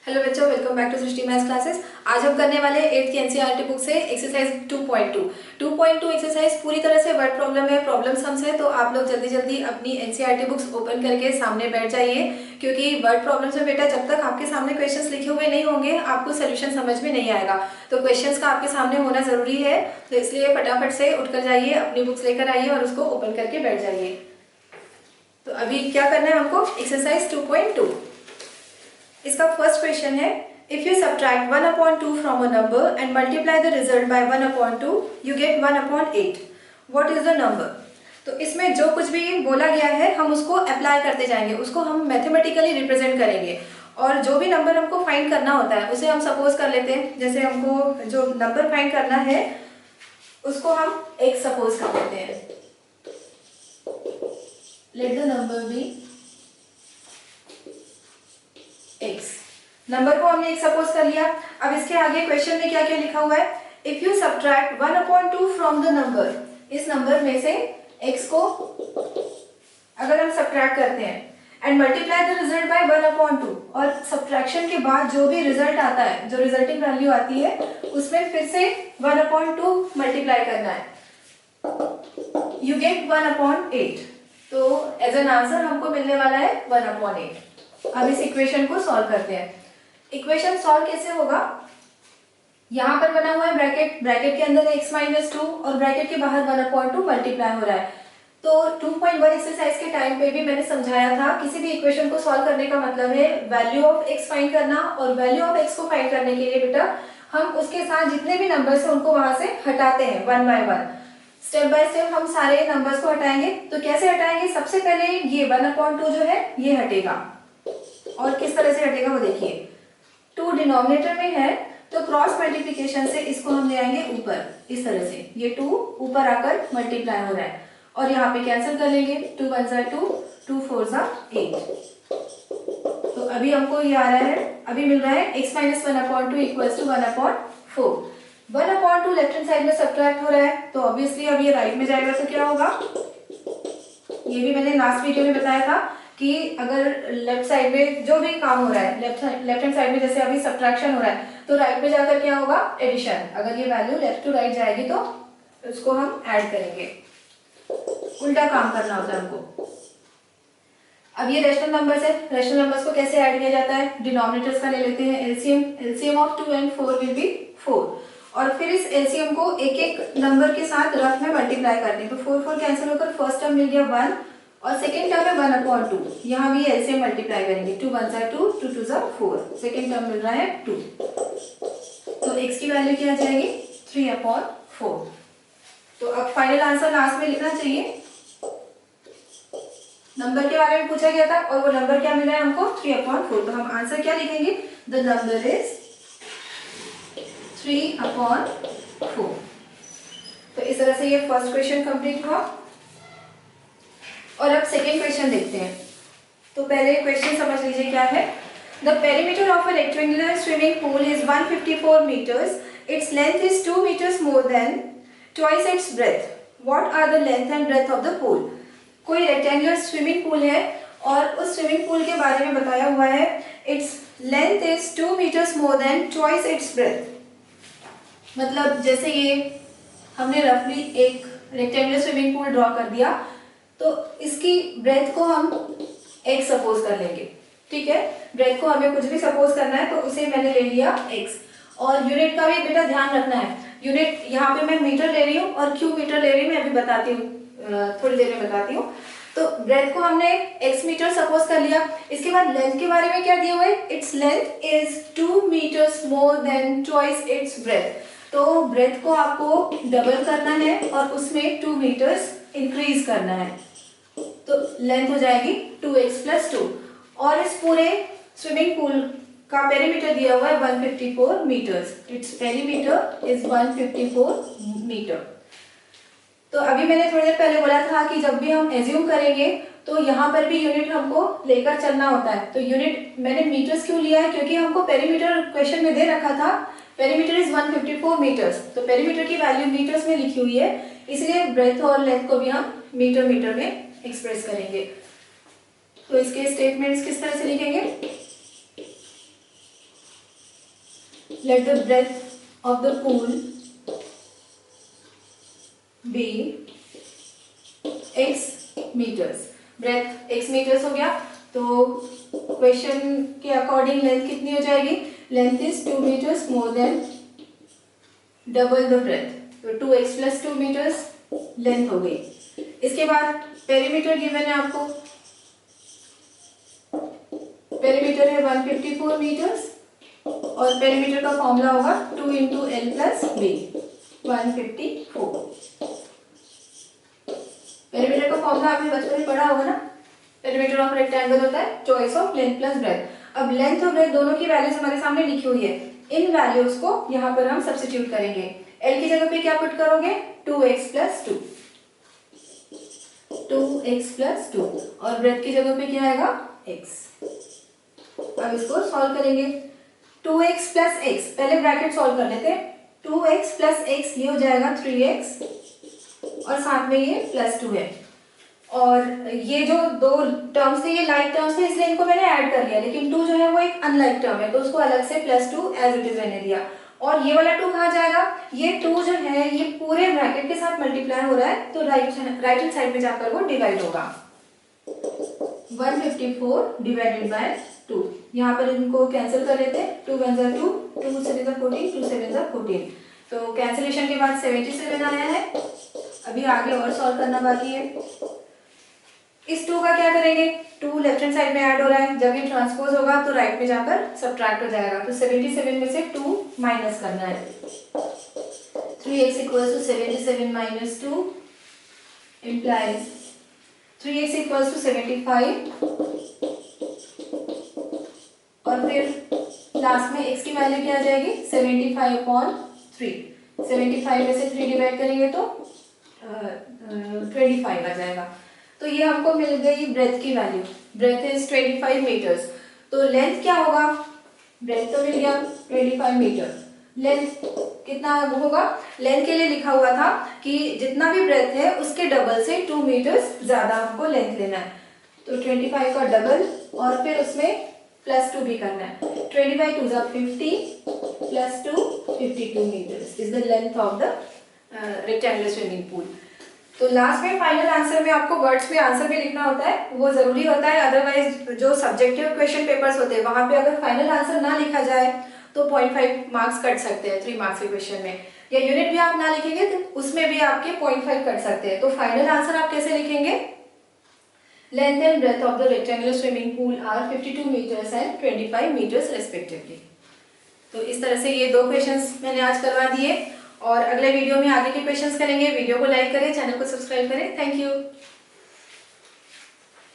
Hello बच्चों, welcome back to Srishti maths classes. आज हम करने वाले 8th की एनसीईआरटी बुक से एक्सरसाइज 2.2 एक्सरसाइज पूरी तरह से वर्ड प्रॉब्लम है, प्रॉब्लम सम्स है। तो आप लोग जल्दी जल्दी अपनी एनसीईआरटी बुक्स ओपन करके सामने बैठ जाइए, क्योंकि वर्ड प्रॉब्लम्स में बेटा जब तक आपके सामने क्वेश्चंस लिखे हुए नहीं होंगे आपको सोल्यूशन समझ में नहीं आएगा। तो क्वेश्चंस का आपके सामने होना जरूरी है, तो इसलिए फटाफट से उठकर जाइए, अपनी बुक्स लेकर आइए और उसको ओपन करके बैठ जाइए। तो अभी क्या करना है हमको, एक्सरसाइज 2.2। इसका फर्स्ट क्वेश्चन है, if you subtract 1/2 from a number and multiply the result by 1/2 you get 1/8। What is the number? तो इसमें जो कुछ भी बोला गया है हम उसको अप्लाई करते जाएंगे, उसको हम मैथमेटिकली रिप्रेजेंट करेंगे। और जो भी नंबर हमको फाइंड करना होता है उसे हम सपोज कर लेते हैं। जैसे हमको जो नंबर फाइंड करना है उसको हम एक सपोज कर लेते हैं। Let the number be x। नंबर को हमने एक सपोज कर लिया। अब इसके आगे क्वेश्चन में क्या क्या लिखा हुआ है, if you subtract 1/2 from the number, इस नंबर में से x को अगर हम सब्ट्रैक्ट करते हैं and multiply the result by 1/2, और सब्ट्रैक्शन के बाद जो भी रिजल्ट आता है, जो रिजल्टिंग वैल्यू आती है उसमें फिर से 1/2 मल्टीप्लाई करना है, यू गेट 1/8। तो एज एन आंसर हमको मिलने वाला है 1/8। अब इस इक्वेशन को सॉल्व करते हैं। इक्वेशन सॉल्व कैसे होगा, यहाँ पर बना हुआ है ब्रैकेट, ब्रैकेट के अंदर x - 2 और ब्रैकेट के बाहर 1/2 मल्टीप्लाई हो रहा है। तो 2.1 एक्सरसाइज के टाइम पे भी मैंने समझाया था, किसी भी इक्वेशन को सॉल्व करने का मतलब है वैल्यू ऑफ x फाइंड करना, और वैल्यू ऑफ x को फाइंड करने के लिए बेटा हम उसके साथ जितने भी नंबर्स हैं उनको वहां से हटाते हैं, one by one, step by step हम सारे नंबर्स को हटाएंगे। तो कैसे हटाएंगे, सबसे पहले ये 1/2 जो है ये हटेगा, और किस तरह से हटेगा वो देखिए। 2 डिनोमिनेटर में है तो क्रॉस मल्टीप्लिकेशन से इसको हम ले आएंगे ऊपर, इस तरह से ये 2 ऊपर आकर मल्टीप्लाई हो रहा है, और यहाँ पे कैंसिल कर लेंगे, 2 × 1 = 2, 2 × 4 = 8। तो अभी हमको ये आ रहा है, अभी मिल रहा है x - 1/2 = 1/4। 1/2 लेफ्ट हैंड साइड में सब्ट्रैक्ट हो रहा है, तो ऑब्वियसली अब ये राइट में जाएगा तो क्या होगा, ये भी मैंने लास्ट वीडियो में बताया था कि अगर लेफ्ट साइड में जो भी काम हो रहा है, लेफ्ट हैंड साइड में जैसे अभी सब्ट्रैक्शन हो रहा है, तो राइट में जाकर क्या होगा, एडिशन। अगर ये वैल्यू लेफ्ट टू राइट जाएगी तो उसको हम ऐड करेंगे, उल्टा काम करना होता है हमको। अब ये रेशनल नंबर्स है, रेशनल नंबर्स को कैसे ऐड किया जाता है, डिनोमिनेटर्स का ले लेते हैं LCM. LCM of 2 and 4 will be 4, और फिर इस एलसीएम को एक एक नंबर के साथ रफ में मल्टीप्लाई करते हैं। तो 4 4 कैंसिल होकर फर्स्ट टर्म मिल गया 1, और सेकेंड टर्म है 1/2। यहाँ भी एलसीएम मल्टीप्लाई करेंगे, 2 × 1 = 2, 2 × 2 = 4, सेकेंड टर्म मिल रहा है 2। तो x की वैल्यू क्या आ जाएगी, 3/4। तो अब फाइनल आंसर लास्ट में लिखना चाहिए। नंबर के बारे में पूछा गया था और वो नंबर क्या मिला है हमको, 3/4। तो हम आंसर क्या लिखेंगे, द नंबर इज 3/4। तो इस तरह से ये फर्स्ट क्वेश्चन कंप्लीट हुआ। और अब सेकेंड क्वेश्चन देखते हैं। तो पहले क्वेश्चन समझ लीजिए क्या है। The perimeter of a rectangular swimming pool is 154 meters. Its length is 2 meters more than twice its breadth. What are the length and breadth of the pool? कोई रेक्टेंगुलर स्विमिंग पूल है और उस swimming pool के बारे में बताया हुआ है, its length is 2 meters more than twice its breadth। मतलब जैसे ये हमने रफली एक रेक्टेंगुलर स्विमिंग पूल ड्रॉ कर दिया, तो इसकी ब्रेथ को हम x सपोज कर लेंगे, ठीक है। ब्रेथ को हमें कुछ भी सपोज करना है तो उसे मैंने ले लिया x। और यूनिट का भी बेटा ध्यान रखना है, यूनिट यहाँ पे मैं मीटर ले रही हूँ और क्यू मीटर ले रही हूँ, मैं अभी बताती हूँ, थोड़ी देर में बताती हूँ। तो ब्रेथ को हमने x मीटर सपोज कर लिया। इसके बाद लेंथ के बारे में क्या दिया हुआ है, its length is 2 meters more than twice its breadth। तो ब्रेथ को आपको डबल करना है और उसमें 2 meters इंक्रीज करना है, तो लेंथ हो जाएगी 2x + 2। और इस पूरे स्विमिंग पूल का पेरीमीटर दिया हुआ है 154 meters। Its perimeter is 154 meter। तो अभी मैंने थोड़ी देर पहले बोला था कि जब भी हम एज्यूम करेंगे तो यहाँ पर भी यूनिट हमको लेकर चलना होता है। तो यूनिट मैंने मीटर्स क्यों लिया है, क्योंकि हमको पेरीमीटर क्वेश्चन में दे रखा था, पेरीमीटर इज 154 meters, तो पेरीमीटर की वैल्यू मीटर्स में लिखी हुई है, इसलिए ब्रेथ और लेंथ को भी हम मीटर में एक्सप्रेस करेंगे। तो इसके स्टेटमेंट्स किस तरह से लिखेंगे, let the breadth of the pool be x meters. breadth x meters हो गया, तो क्वेश्चन के अकॉर्डिंग लेंथ कितनी हो जाएगी? Length is 2 meters more than double the breadth, तो 2x plus 2 meters लेंथ हो गई. इसके बाद पेरीमीटर गिवन है आपको, पेरीमीटर है 154 मीटर्स और पेरीमीटर का फॉर्मूला होगा 2 into L plus B 154. Perimeter का फॉर्मूला आपने बचपन में पढ़ा होगा ना. पेरीमीटर ऑफ रेक्टेंगल होता है choice of length plus breadth. अब लेंथ और ब्रेथ दोनों की वैल्यूज हमारे सामने लिखी हुई है. इन वैल्यूज को यहाँ पर हम सब्स्टिट्यूट करेंगे. एल की जगह पे क्या पुट करोगे? 2x प्लस 2, 2x प्लस 2 और ब्रेथ की जगह पे क्या आएगा? x. अब इसको सॉल्व करेंगे. 2x प्लस x, पहले ब्रैकेट सॉल्व कर लेते हैं. 2x प्लस x ये हो जाएगा 3x और साथ में ये प्लस 2 है. और ये जो दो टर्म्स थे ये लाइक टर्म्स थे इसलिए इनको मैंने ऐड कर लिया, लेकिन 2 जो है वो एक अनलाइक टर्म है तो उसको अलग से प्लस 2 एज इट इज रहने दिया. और ये वाला 2 कहाँ जाएगा? ये 2 जो है ये पूरे ब्रैकेट के साथ मल्टीप्लाई हो रहा है तो राइट हैंड साइड में जाकर वो डिवाइड होगा. 154 डिवाइडेड बाय 2. यहाँ पर इनको कैंसिल कर लेते हैं. 2 1 2, 2 7 14, 2 7 14. तो कैंसिलेशन के बाद 77 आया है. अभी आगे और सॉल्व करना बाकी है. इस 2 का क्या करेंगे? 2 लेफ्ट हैंड साइड में ऐड हो रहा है, जब ये ट्रांसपोज होगा तो राइट में जाकर सब्ट्रैक्ट हो जाएगा. तो 77 में से 2 माइनस करना है. 3x equals to 77 minus 2 implies 3x equals to 75 और फिर लास्ट में x की वैल्यू क्या आ जाएगी? 75/3. 75 में से 3 डिवाइड करेंगे तो 25 आ जाएगा. तो ये हमको मिल गई ब्रेथ की वैल्यू. Breadth is 25 metres. तो लेंथ क्या होगा? ब्रेथ तो मिल गया 25 मीटर. लेंथ कितना होगा? लेंथ के लिए लिखा हुआ था कि जितना भी ब्रेथ है उसके डबल से 2 मीटर्स ज्यादा हमको लेंथ लेना है. तो 25 का डबल और फिर उसमें प्लस 2 भी करना है. 25 2 50 plus 2 52 metres is the length of the rectangular swimming pool. तो लास्ट में फाइनल आंसर में आपको वर्ड्स में आंसर भी लिखना होता है, वो जरूरी होता है. अदरवाइज जो सब्जेक्टिव क्वेश्चन पेपर्स होते हैं वहां पे अगर फाइनल आंसर ना लिखा जाए तो 0.5 मार्क्स कट सकते हैं 3 मार्क्स के क्वेश्चन में. या यूनिट भी आप ना लिखेंगे तो उसमें भी आपके 0.5 कट सकते हैं. तो फाइनल आंसर आप कैसे लिखेंगे? Length and breadth of the rectangular swimming pool are 52 metres and 25 metres respectively. तो इस तरह से ये 2 क्वेश्चंस मैंने आज करवा दिए और अगले वीडियो में आगे के क्वेश्चंस करेंगे. वीडियो को लाइक करें, चैनल को सब्सक्राइब करें. Thank you.